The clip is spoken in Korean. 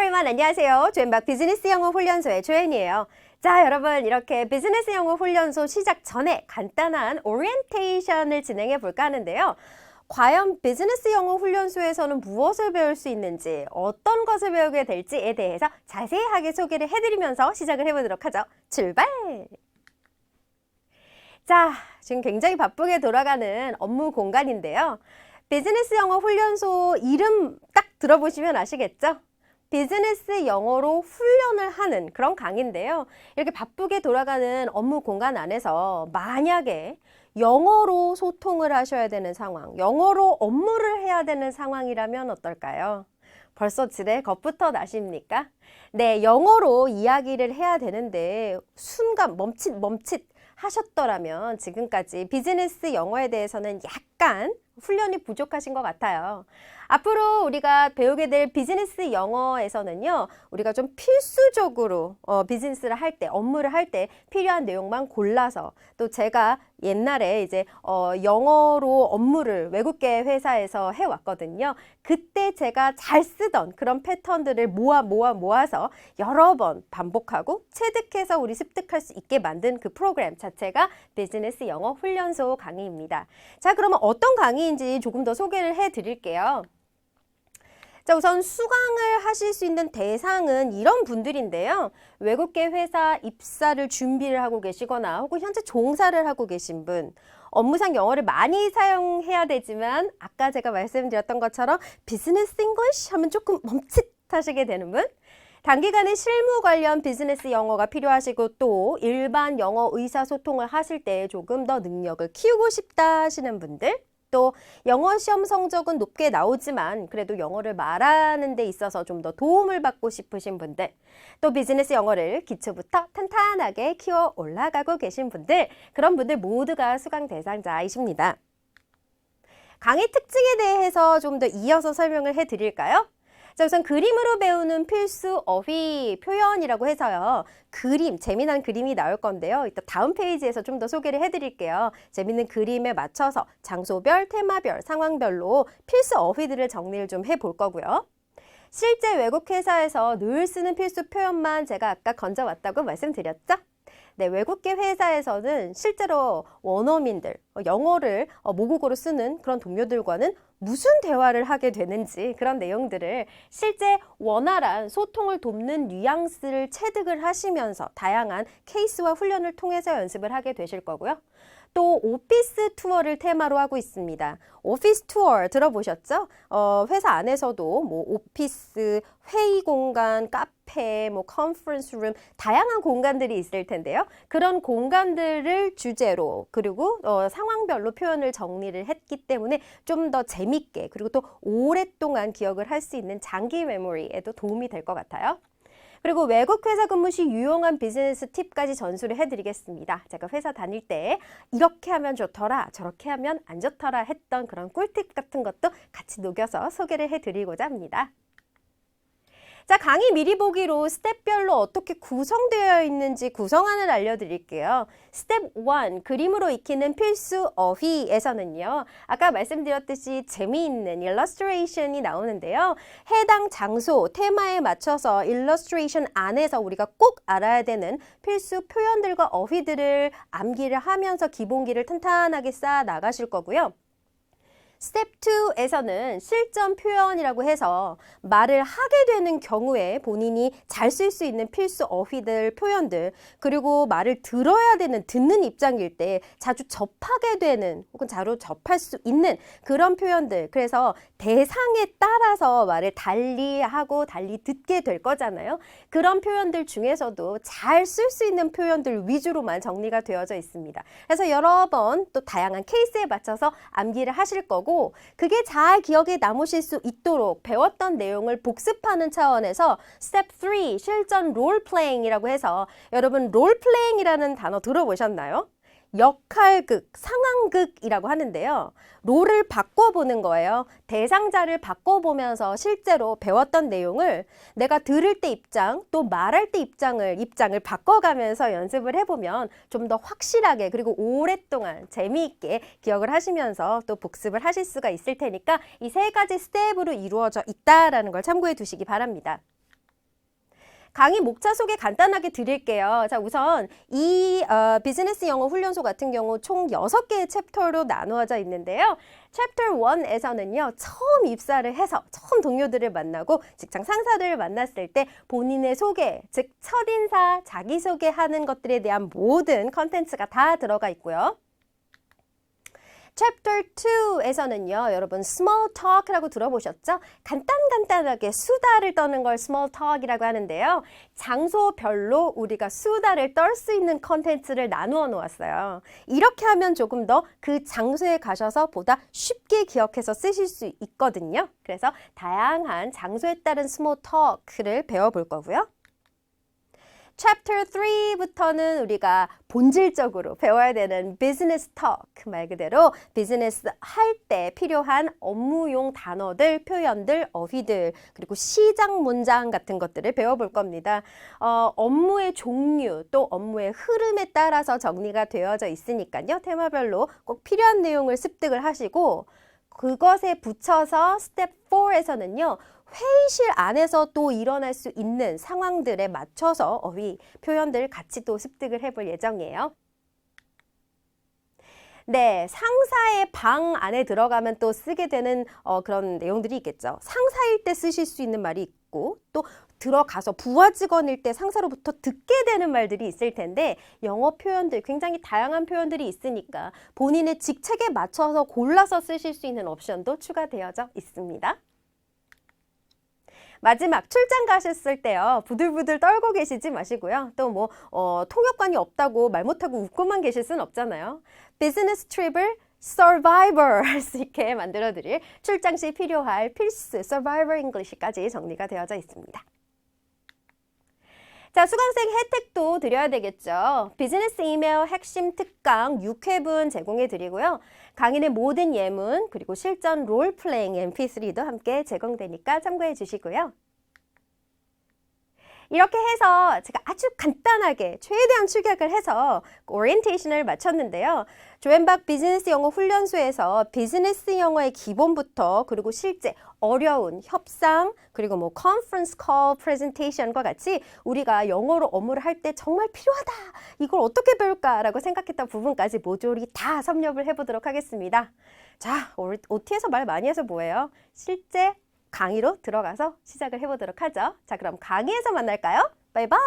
everyone, 안녕하세요. 조앤박 비즈니스 영어 훈련소의 조앤이에요. 자, 여러분 이렇게 비즈니스 영어 훈련소 시작 전에 간단한 오리엔테이션을 진행해 볼까 하는데요. 과연 비즈니스 영어 훈련소에서는 무엇을 배울 수 있는지, 어떤 것을 배우게 될지에 대해서 자세하게 소개를 해드리면서 시작을 해보도록 하죠. 출발! 자, 지금 굉장히 바쁘게 돌아가는 업무 공간인데요. 비즈니스 영어 훈련소 이름 딱 들어보시면 아시겠죠? 비즈니스 영어로 훈련을 하는 그런 강의인데요. 이렇게 바쁘게 돌아가는 업무 공간 안에서 만약에 영어로 소통을 하셔야 되는 상황, 영어로 업무를 해야 되는 상황이라면 어떨까요? 벌써 지레 겁부터 나십니까? 네, 영어로 이야기를 해야 되는데 순간 멈칫 하셨더라면 지금까지 비즈니스 영어에 대해서는 약간 훈련이 부족하신 것 같아요. 앞으로 우리가 배우게 될 비즈니스 영어에서는요, 우리가 좀 필수적으로 비즈니스를 할 때, 업무를 할 때 필요한 내용만 골라서, 또 제가 옛날에 이제 영어로 업무를 외국계 회사에서 해왔거든요. 그때 제가 잘 쓰던 그런 패턴들을 모아서 여러 번 반복하고 체득해서 우리 습득할 수 있게 만든 그 프로그램 자체가 비즈니스 영어 훈련소 강의입니다. 자, 그러면 어떤 강의인지 조금 더 소개를 해드릴게요. 자, 우선 수강을 하실 수 있는 대상은 이런 분들인데요. 외국계 회사 입사를 준비를 하고 계시거나 혹은 현재 종사를 하고 계신 분, 업무상 영어를 많이 사용해야 되지만 아까 제가 말씀드렸던 것처럼 비즈니스 잉글리시 하면 조금 멈칫하시게 되는 분, 단기간에 실무 관련 비즈니스 영어가 필요하시고 또 일반 영어 의사소통을 하실 때 조금 더 능력을 키우고 싶다 하시는 분들, 또 영어 시험 성적은 높게 나오지만 그래도 영어를 말하는 데 있어서 좀 더 도움을 받고 싶으신 분들, 또 비즈니스 영어를 기초부터 탄탄하게 키워 올라가고 계신 분들, 그런 분들 모두가 수강 대상자이십니다. 강의 특징에 대해서 좀 더 이어서 설명을 해드릴까요? 자, 우선 그림으로 배우는 필수 어휘 표현이라고 해서요. 그림, 재미난 그림이 나올 건데요. 이따 다음 페이지에서 좀 더 소개를 해드릴게요. 재미있는 그림에 맞춰서 장소별, 테마별, 상황별로 필수 어휘들을 정리를 좀 해볼 거고요. 실제 외국 회사에서 늘 쓰는 필수 표현만 제가 아까 건져왔다고 말씀드렸죠? 네, 외국계 회사에서는 실제로 원어민들, 영어를 모국어로 쓰는 그런 동료들과는 무슨 대화를 하게 되는지 그런 내용들을 실제 원활한 소통을 돕는 뉘앙스를 체득을 하시면서 다양한 케이스와 훈련을 통해서 연습을 하게 되실 거고요. 또 오피스 투어를 테마로 하고 있습니다. 오피스 투어 들어보셨죠? 회사 안에서도 뭐 오피스, 회의 공간, 카페, 뭐 컨퍼런스 룸, 다양한 공간들이 있을 텐데요. 그런 공간들을 주제로 그리고 상황별로 표현을 정리를 했기 때문에 좀 더 재밌게 그리고 또 오랫동안 기억을 할 수 있는 장기 메모리에도 도움이 될 것 같아요. 그리고 외국 회사 근무 시 유용한 비즈니스 팁까지 전수를 해드리겠습니다. 제가 회사 다닐 때 이렇게 하면 좋더라, 저렇게 하면 안 좋더라 했던 그런 꿀팁 같은 것도 같이 녹여서 소개를 해드리고자 합니다. 자, 강의 미리 보기로 스텝별로 어떻게 구성되어 있는지 구성안을 알려드릴게요. 스텝 1, 그림으로 익히는 필수 어휘에서는요. 아까 말씀드렸듯이 재미있는 일러스트레이션이 나오는데요. 해당 장소, 테마에 맞춰서 일러스트레이션 안에서 우리가 꼭 알아야 되는 필수 표현들과 어휘들을 암기를 하면서 기본기를 탄탄하게 쌓아 나가실 거고요. 스텝 2에서는 실전 표현이라고 해서 말을 하게 되는 경우에 본인이 잘 쓸 수 있는 필수 어휘들, 표현들, 그리고 말을 들어야 되는, 듣는 입장일 때 자주 접하게 되는 혹은 자주 접할 수 있는 그런 표현들, 그래서 대상에 따라서 말을 달리 하고 달리 듣게 될 거잖아요. 그런 표현들 중에서도 잘 쓸 수 있는 표현들 위주로만 정리가 되어져 있습니다. 그래서 여러 번 또 다양한 케이스에 맞춰서 암기를 하실 거고, 그게 잘 기억에 남으실 수 있도록 배웠던 내용을 복습하는 차원에서 스텝 3, 실전 롤플레잉이라고 해서, 여러분 롤플레잉이라는 단어 들어보셨나요? 역할극, 상황극이라고 하는데요. 롤을 바꿔보는 거예요. 대상자를 바꿔보면서 실제로 배웠던 내용을 내가 들을 때 입장, 또 말할 때 입장을 바꿔가면서 연습을 해보면 좀 더 확실하게 그리고 오랫동안 재미있게 기억을 하시면서 또 복습을 하실 수가 있을 테니까 이 세 가지 스텝으로 이루어져 있다라는 걸 참고해 두시기 바랍니다. 강의 목차 소개 간단하게 드릴게요. 자, 우선 이 비즈니스 영어 훈련소 같은 경우 총 6개의 챕터로 나누어져 있는데요. 챕터 1에서는요, 처음 입사를 해서 처음 동료들을 만나고 직장 상사들을 만났을 때 본인의 소개, 즉 첫인사, 자기소개하는 것들에 대한 모든 컨텐츠가 다 들어가 있고요. Chapter 2에서는요, 여러분 small talk라고 들어보셨죠? 간단하게 수다를 떠는 걸 small talk이라고 하는데요. 장소별로 우리가 수다를 떨 수 있는 컨텐츠를 나누어 놓았어요. 이렇게 하면 조금 더 그 장소에 가셔서 보다 쉽게 기억해서 쓰실 수 있거든요. 그래서 다양한 장소에 따른 small talk를 배워볼 거고요. Chapter 3부터는 우리가 본질적으로 배워야 되는 business talk, 말 그대로 비즈니스 할 때 필요한 업무용 단어들, 표현들, 어휘들, 그리고 시작 문장 같은 것들을 배워볼 겁니다. 업무의 종류, 또 업무의 흐름에 따라서 정리가 되어져 있으니까요. 테마별로 꼭 필요한 내용을 습득을 하시고 그것에 붙여서 스텝 4에서는요. 회의실 안에서 또 일어날 수 있는 상황들에 맞춰서 어휘, 표현들 같이 또 습득을 해볼 예정이에요. 네, 상사의 방 안에 들어가면 또 쓰게 되는 그런 내용들이 있겠죠. 상사일 때 쓰실 수 있는 말이 있고 또 들어가서 부하 직원일 때 상사로부터 듣게 되는 말들이 있을 텐데 영어 표현들 굉장히 다양한 표현들이 있으니까 본인의 직책에 맞춰서 골라서 쓰실 수 있는 옵션도 추가되어져 있습니다. 마지막 출장 가셨을 때요. 부들부들 떨고 계시지 마시고요. 또 뭐 통역관이 없다고 말 못하고 웃고만 계실 순 없잖아요. 비즈니스 트립을 서바이벌 할 수 있게 만들어드릴 출장 시 필요할 필수 서바이벌 잉글리시까지 정리가 되어져 있습니다. 자, 수강생 혜택도 드려야 되겠죠. 비즈니스 이메일 핵심 특강 6회분 제공해 드리고요. 강의의 모든 예문 그리고 실전 롤플레잉 mp3도 함께 제공되니까 참고해 주시고요. 이렇게 해서 제가 아주 간단하게 최대한 축약을 해서 오리엔테이션을 마쳤는데요. 조앤박 비즈니스 영어 훈련소에서 비즈니스 영어의 기본부터 그리고 실제 어려운 협상 그리고 뭐 컨퍼런스 콜 프레젠테이션과 같이 우리가 영어로 업무를 할 때 정말 필요하다. 이걸 어떻게 배울까라고 생각했던 부분까지 모조리 다 섭렵을 해보도록 하겠습니다. 자, OT에서 말 많이 해서 뭐예요? 실제 강의로 들어가서 시작을 해보도록 하죠. 자, 그럼 강의에서 만날까요? 바이바이!